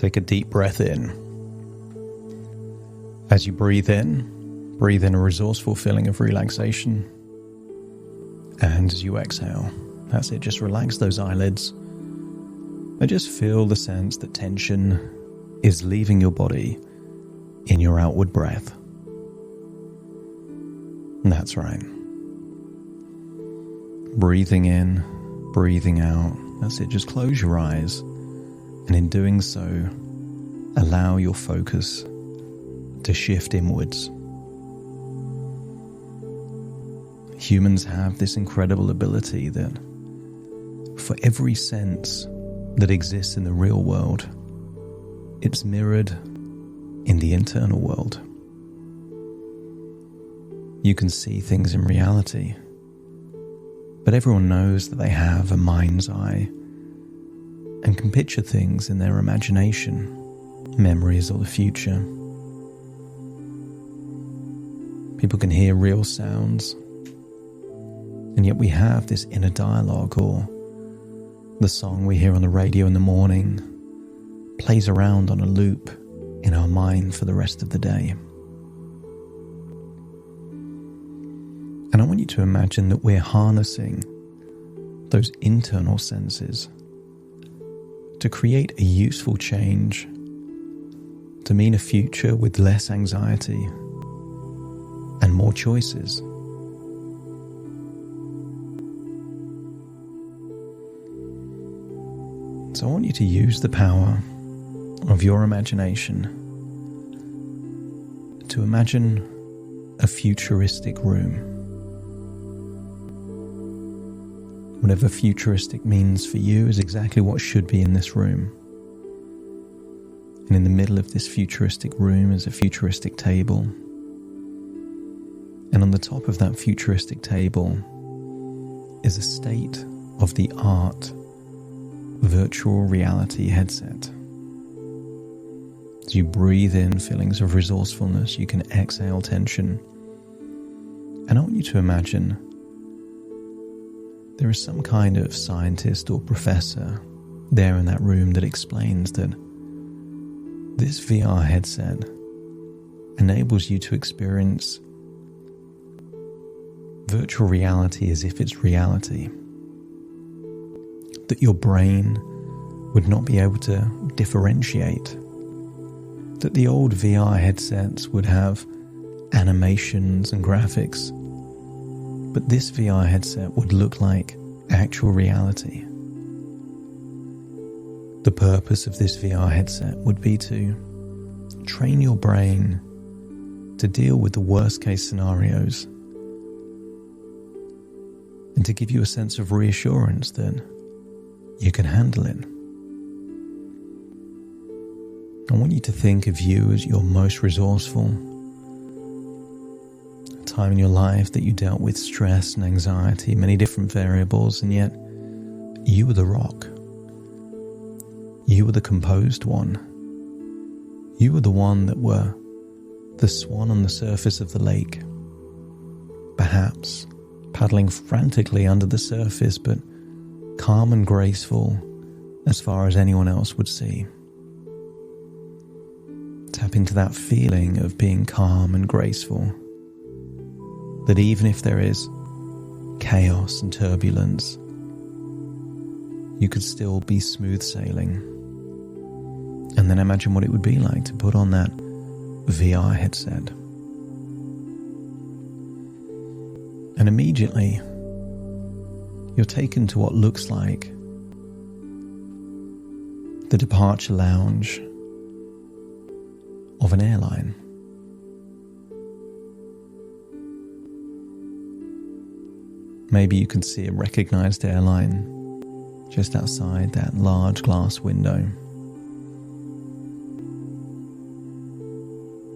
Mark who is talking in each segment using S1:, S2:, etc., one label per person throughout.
S1: Take a deep breath in. As you breathe in a resourceful feeling of relaxation. And as you exhale, that's it, just relax those eyelids. And just feel the sense that tension is leaving your body in your outward breath. And that's right. Breathing in, breathing out. That's it, just close your eyes. And in doing so, allow your focus to shift inwards. Humans have this incredible ability that for every sense that exists in the real world, it's mirrored in the internal world. You can see things in reality, but everyone knows that they have a mind's eye and can picture things in their imagination, memories or the future. People can hear real sounds, and yet we have this inner dialogue, or the song we hear on the radio in the morning plays around on a loop in our mind for the rest of the day. And I want you to imagine that we're harnessing those internal senses to create a useful change, to mean a future with less anxiety and more choices. So I want you to use the power of your imagination to imagine a futuristic room. Whatever futuristic means for you is exactly what should be in this room. And in the middle of this futuristic room is a futuristic table. And on the top of that futuristic table is a state-of-the-art virtual reality headset. As you breathe in feelings of resourcefulness, you can exhale tension. And I want you to imagine there is some kind of scientist or professor there in that room that explains that this VR headset enables you to experience virtual reality as if it's reality. That your brain would not be able to differentiate. That the old VR headsets would have animations and graphics, but this VR headset would look like actual reality. The purpose of this VR headset would be to train your brain to deal with the worst case scenarios and to give you a sense of reassurance that you can handle it. I want you to think of you as your most resourceful. A time in your life that you dealt with stress and anxiety, many different variables, and yet you were the rock. You were the composed one. You were the one that were the swan on the surface of the lake. Perhaps paddling frantically under the surface, but calm and graceful as far as anyone else would see. Tap into that feeling of being calm and graceful. That even if there is chaos and turbulence, you could still be smooth sailing. And then imagine what it would be like to put on that VR headset. And immediately, you're taken to what looks like the departure lounge of an airline. Maybe you can see a recognized airline just outside that large glass window.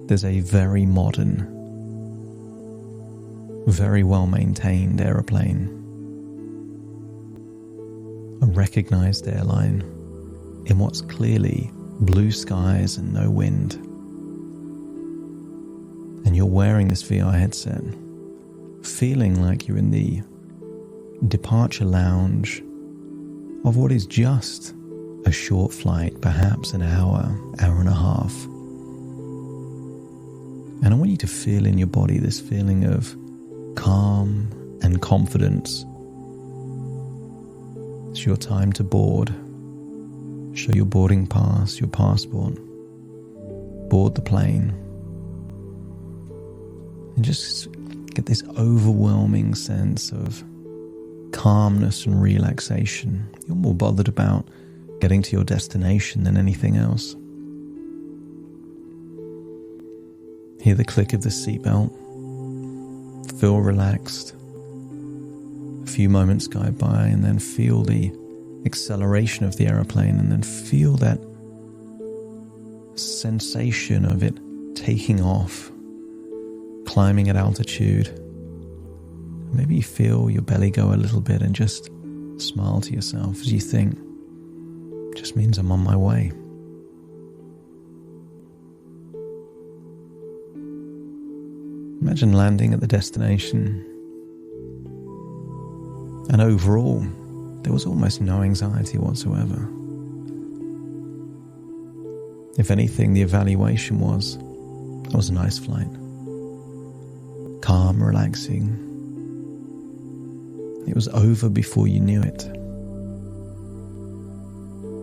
S1: There's a very modern, very well-maintained aeroplane. A recognized airline in what's clearly blue skies and no wind. And you're wearing this VR headset, feeling like you're in the departure lounge of what is just a short flight, perhaps an hour, hour and a half. And I want you to feel in your body this feeling of calm and confidence. It's your time to board. Show your boarding pass, your passport. Board the plane. And just get this overwhelming sense of calmness and relaxation. You're more bothered about getting to your destination than anything else. Hear the click of the seatbelt. Feel relaxed. A few moments go by and then feel the acceleration of the aeroplane, and then feel that sensation of it taking off, climbing at altitude. Maybe you feel your belly go a little bit and just smile to yourself as you think, it just means I'm on my way. Imagine landing at the destination, and overall, there was almost no anxiety whatsoever. If anything, the evaluation was, it was a nice flight. Calm, relaxing. It was over before you knew it.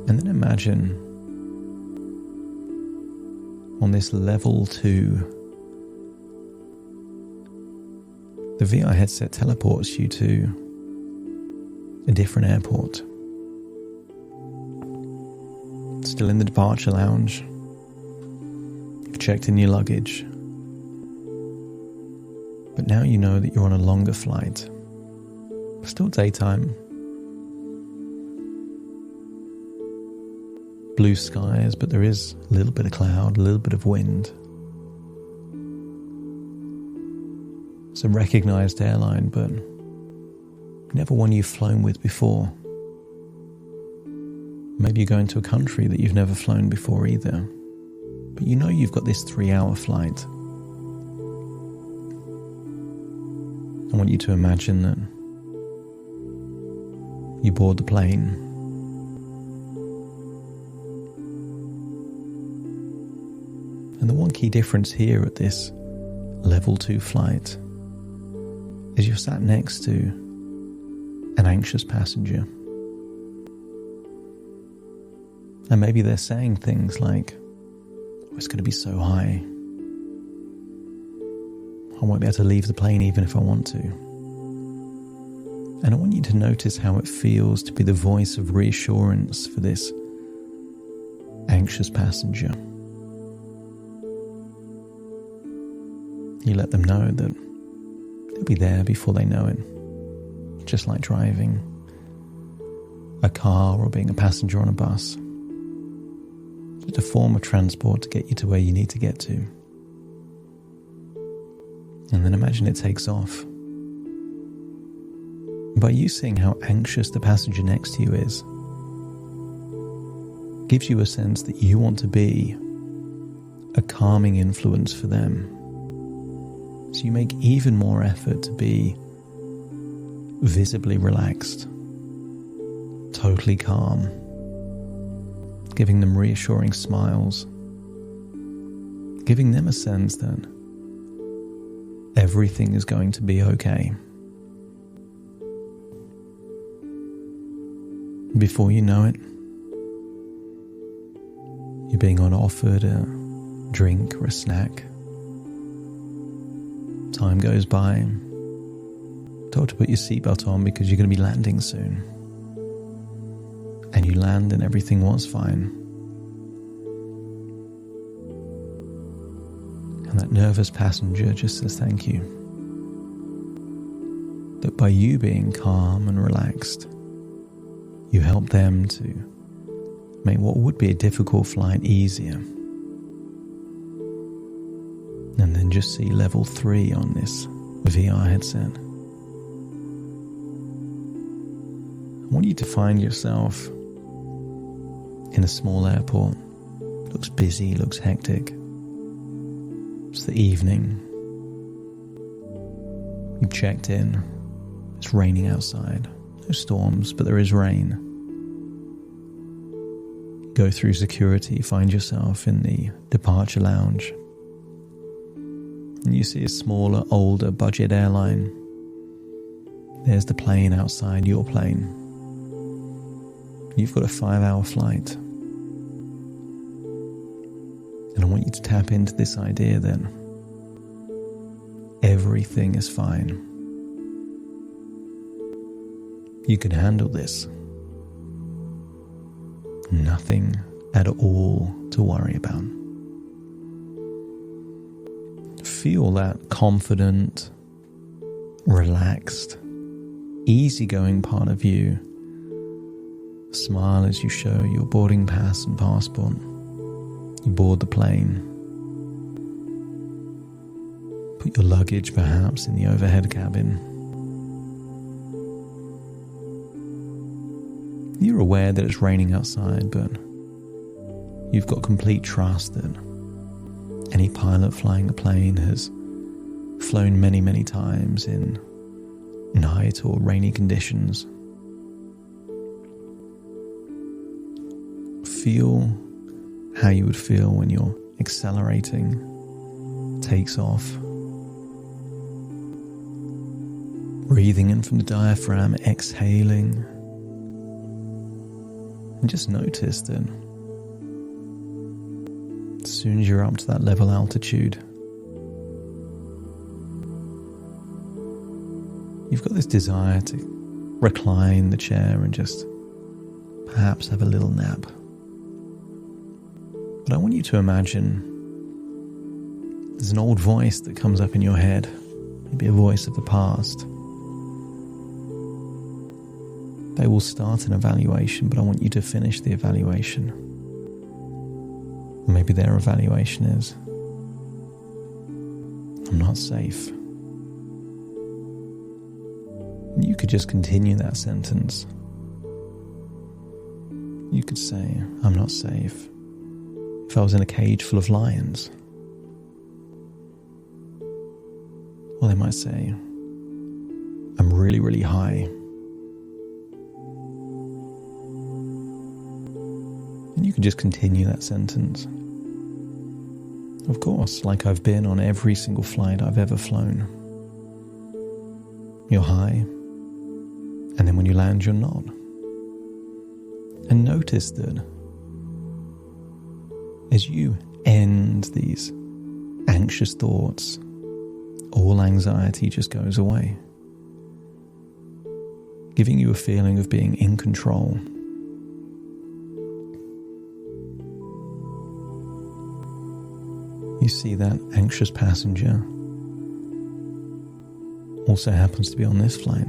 S1: And then imagine on this level 2, the VR headset teleports you to a different airport. Still in the departure lounge. You've checked in your luggage. But now you know that you're on a longer flight. Still daytime. Blue skies, but there is a little bit of cloud, a little bit of wind. It's a recognized airline, but never one you've flown with before. Maybe you're going to a country that you've never flown before either. But you know you've got this 3-hour flight. I want you to imagine that you board the plane. And the one key difference here at this level 2 flight is you're sat next to an anxious passenger. And maybe they're saying things like, oh, it's going to be so high. I won't be able to leave the plane even if I want to. And I want you to notice how it feels to be the voice of reassurance for this anxious passenger. You let them know that they'll be there before they know it. Just like driving a car or being a passenger on a bus. Just a form of transport to get you to where you need to get to. And then imagine it takes off. By you seeing how anxious the passenger next to you is, gives you a sense that you want to be a calming influence for them. So you make even more effort to be visibly relaxed, totally calm, giving them reassuring smiles, giving them a sense that everything is going to be okay. Before you know it, you're being offered a drink or a snack. Time goes by, told to put your seatbelt on because you're going to be landing soon. And you land and everything was fine. And that nervous passenger just says thank you. That by you being calm and relaxed, you help them to make what would be a difficult flight easier. And then just see level 3 on this VR headset. I want you to find yourself in a small airport. Looks busy, looks hectic. It's the evening. You've checked in. It's raining outside. No storms, but there is rain. Go through security, find yourself in the departure lounge. And you see a smaller, older budget airline. There's the plane outside your plane. You've got a 5-hour flight. And I want you to tap into this idea then. Everything is fine. You can handle this. Nothing at all to worry about. Feel that confident, relaxed, easygoing part of you. Smile as you show your boarding pass and passport. You board the plane. Put your luggage perhaps in the overhead cabin. You're aware that it's raining outside, but you've got complete trust that any pilot flying a plane has flown many, many times in night or rainy conditions. Feel how you would feel when you're accelerating, takes off. Breathing in from the diaphragm, exhaling. And just notice that as soon as you're up to that level altitude, you've got this desire to recline the chair and just perhaps have a little nap. But I want you to imagine there's an old voice that comes up in your head, maybe a voice of the past. They will start an evaluation, but I want you to finish the evaluation. Maybe their evaluation is, I'm not safe. You could just continue that sentence. You could say, I'm not safe if I was in a cage full of lions. Or they might say, I'm really, really high. And you could just continue that sentence. Of course, like I've been on every single flight I've ever flown. You're high, and then when you land, you're not. And notice that as you end these anxious thoughts, all anxiety just goes away, giving you a feeling of being in control. You see that anxious passenger also happens to be on this flight.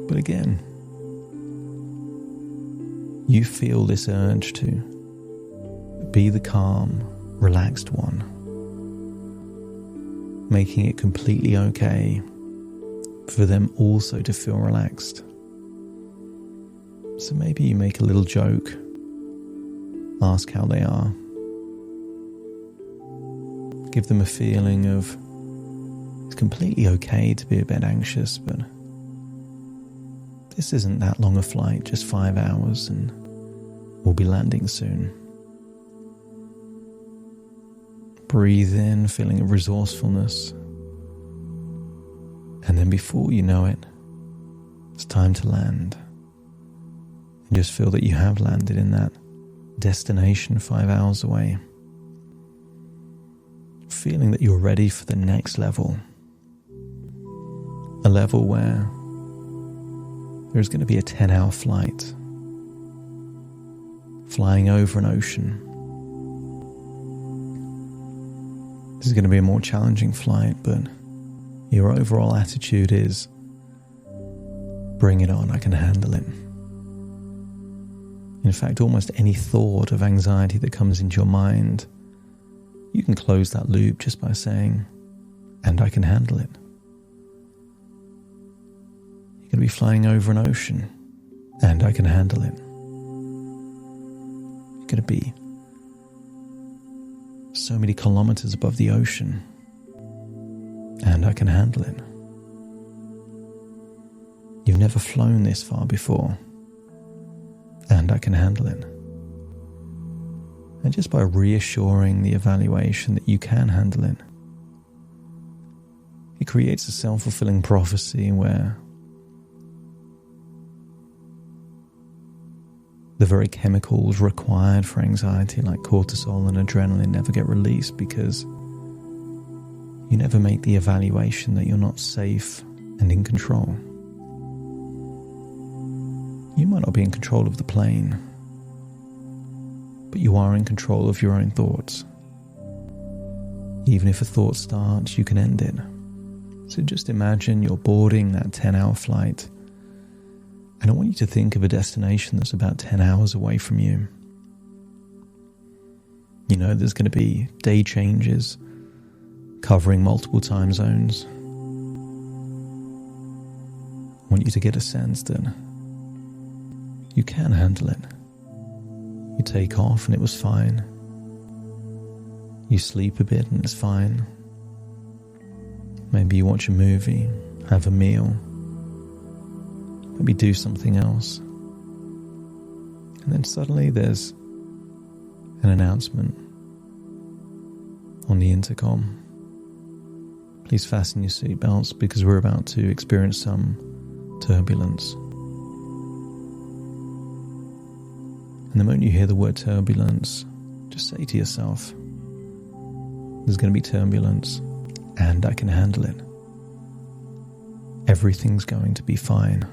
S1: But again, you feel this urge to be the calm, relaxed one, making it completely okay for them also to feel relaxed. So maybe you make a little joke, ask how they are. Give them a feeling of it's completely okay to be a bit anxious, but this isn't that long a flight, just 5 hours, and we'll be landing soon. Breathe in, feeling of resourcefulness. And then before you know it, it's time to land. And just feel that you have landed in that destination 5 hours away. Feeling that you're ready for the next level. A level where there's going to be a 10-hour flight. Flying over an ocean. This is going to be a more challenging flight, but your overall attitude is, bring it on, I can handle it. In fact, almost any thought of anxiety that comes into your mind, you can close that loop just by saying, and I can handle it. You're going to be flying over an ocean, and I can handle it. You're going to be so many kilometers above the ocean, and I can handle it. You've never flown this far before, and I can handle it. And just by reassuring the evaluation that you can handle it, it creates a self-fulfilling prophecy where the very chemicals required for anxiety, like cortisol and adrenaline, never get released because you never make the evaluation that you're not safe and in control. You might not be in control of the plane, but you are in control of your own thoughts. Even if a thought starts, you can end it. So just imagine you're boarding that 10-hour flight, and I want you to think of a destination that's about 10 hours away from you. You know, there's going to be day changes covering multiple time zones. I want you to get a sense that you can handle it. You take off and it was fine. You sleep a bit and it's fine. Maybe you watch a movie, have a meal, maybe do something else. And then suddenly there's an announcement on the intercom. Please fasten your seatbelts because we're about to experience some turbulence. And the moment you hear the word turbulence, just say to yourself, there's going to be turbulence and I can handle it. Everything's going to be fine.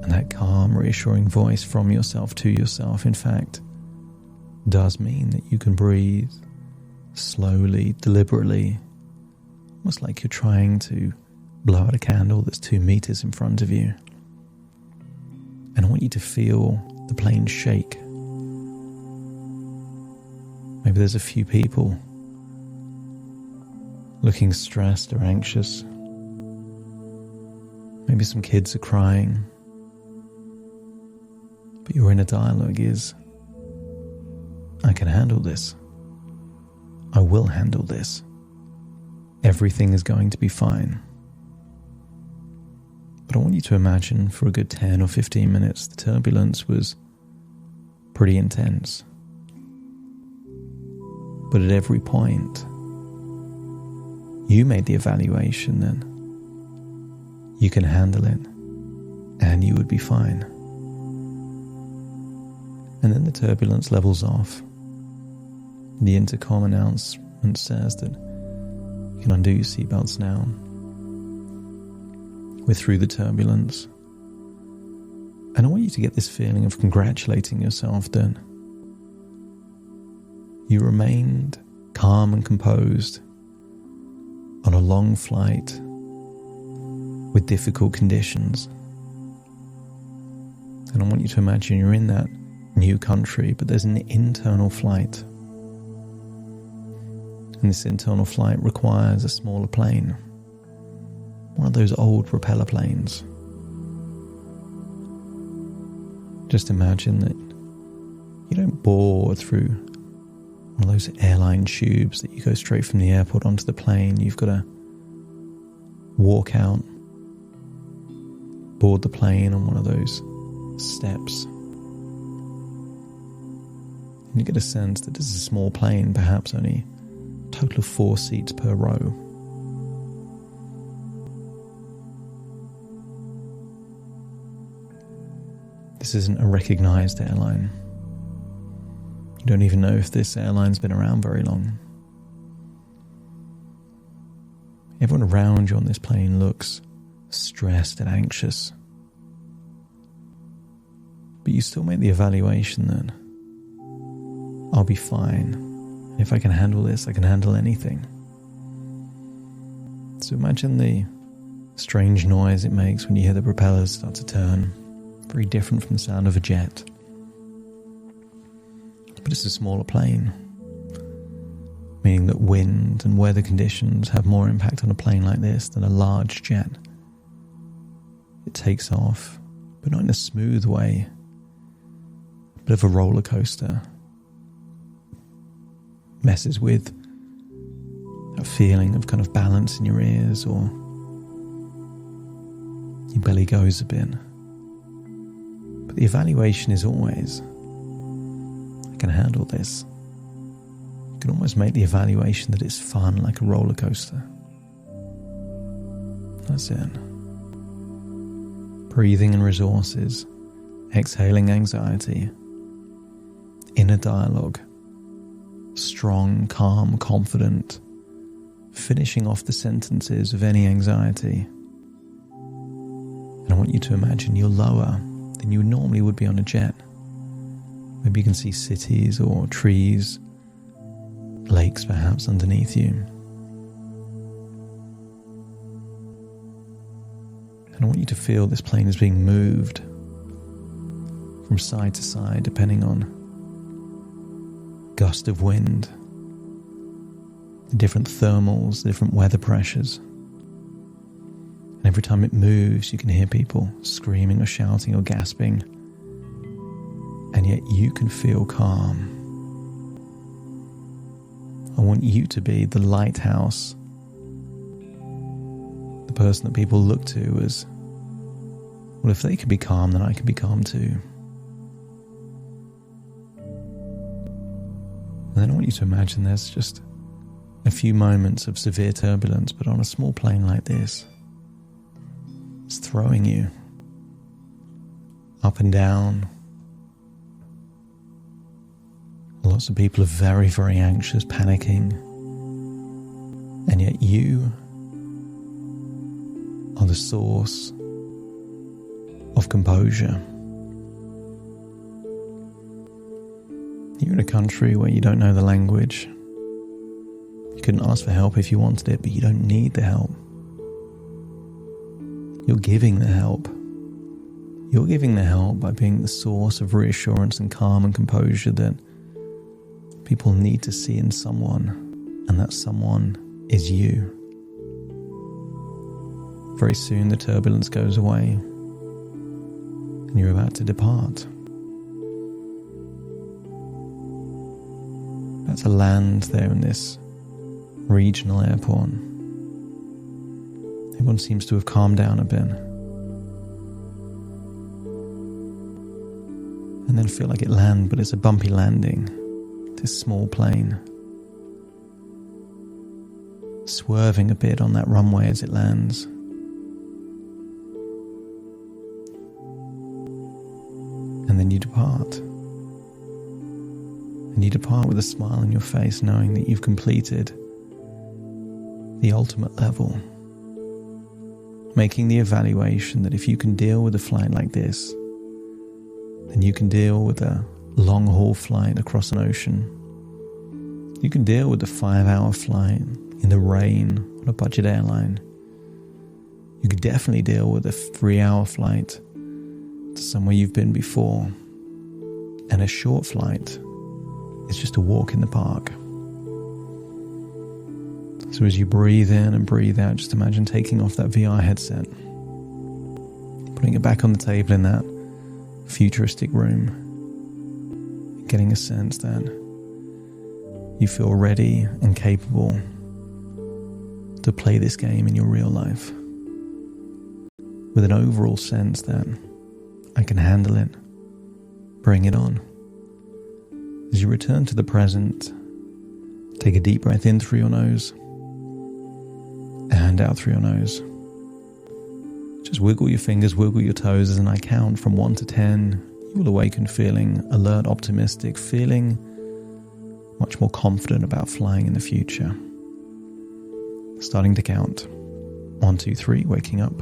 S1: And that calm, reassuring voice from yourself to yourself, in fact, does mean that you can breathe slowly, deliberately, almost like you're trying to blow out a candle that's 2 meters in front of you. And I want you to feel the plane shake. Maybe there's a few people looking stressed or anxious. Maybe some kids are crying. But your inner dialogue is, I can handle this. I will handle this. Everything is going to be fine. But I want you to imagine for a good 10 or 15 minutes the turbulence was pretty intense. But at every point, you made the evaluation that you can handle it and you would be fine. And then the turbulence levels off. The intercom announcement says that you can undo your seatbelts now. We're through the turbulence. And I want you to get this feeling of congratulating yourself that you remained calm and composed on a long flight with difficult conditions. And I want you to imagine you're in that new country, but there's an internal flight. And this internal flight requires a smaller plane. One of those old propeller planes. Just imagine that you don't bore through one of those airline tubes that you go straight from the airport onto the plane. You've got to walk out, board the plane on one of those steps. And you get a sense that this is a small plane, perhaps only a total of 4 seats per row. This isn't a recognized airline. You don't even know if this airline's been around very long. Everyone around you on this plane looks stressed and anxious. But you still make the evaluation that I'll be fine. And if I can handle this, I can handle anything. So imagine the strange noise it makes when you hear the propellers start to turn. Very different from the sound of a jet. But it's a smaller plane, meaning that wind and weather conditions have more impact on a plane like this than a large jet. It takes off, but not in a smooth way, a bit of a roller coaster. Messes with that feeling of kind of balance in your ears, or your belly goes a bit. But the evaluation is always, I can handle this. You can almost make the evaluation that it's fun, like a roller coaster. That's it. Breathing and resources, exhaling anxiety, inner dialogue, strong, calm, confident, finishing off the sentences of any anxiety. And I want you to imagine you're lower than you normally would be on a jet. Maybe you can see cities or trees, lakes perhaps underneath you. And I want you to feel this plane is being moved from side to side depending on gust of wind, the different thermals, the different weather pressures. And every time it moves, you can hear people screaming or shouting or gasping. And yet you can feel calm. I want you to be the lighthouse, the person that people look to as, well, if they can be calm, then I can be calm too. And then I want you to imagine there's just a few moments of severe turbulence, but on a small plane like this, it's throwing you up and down. Lots of people are very, very anxious, panicking. And yet you are the source of composure. You're in a country where you don't know the language. You couldn't ask for help if you wanted it, but you don't need the help. You're giving the help. You're giving the help by being the source of reassurance and calm and composure that people need to see in someone, and that someone is you. Very soon the turbulence goes away, and you're about to depart. About to land there in this regional airport. Everyone seems to have calmed down a bit. And then feel like it lands, but it's a bumpy landing. This small plane swerving a bit on that runway as it lands. And then you depart. And you depart with a smile on your face, knowing that you've completed the ultimate level. Making the evaluation that if you can deal with a flight like this, then you can deal with a long-haul flight across an ocean. You can deal with a 5-hour flight in the rain on a budget airline. You could definitely deal with a 3-hour flight to somewhere you've been before. And a short flight is just a walk in the park. So as you breathe in and breathe out, just imagine taking off that VR headset, putting it back on the table in that futuristic room, getting a sense that you feel ready and capable to play this game in your real life, with an overall sense that I can handle it, bring it on. As you return to the present, take a deep breath in through your nose and out through your nose. Just wiggle your fingers, wiggle your toes as I count from 1 to 10. You will awaken feeling alert, optimistic, feeling much more confident about flying in the future. Starting to count. 1, 2, 3, waking up.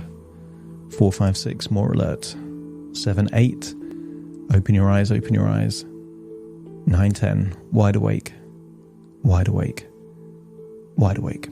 S1: 4, 5, 6, more alert. 7, 8, open your eyes, open your eyes. 9, 10, wide awake, wide awake, wide awake.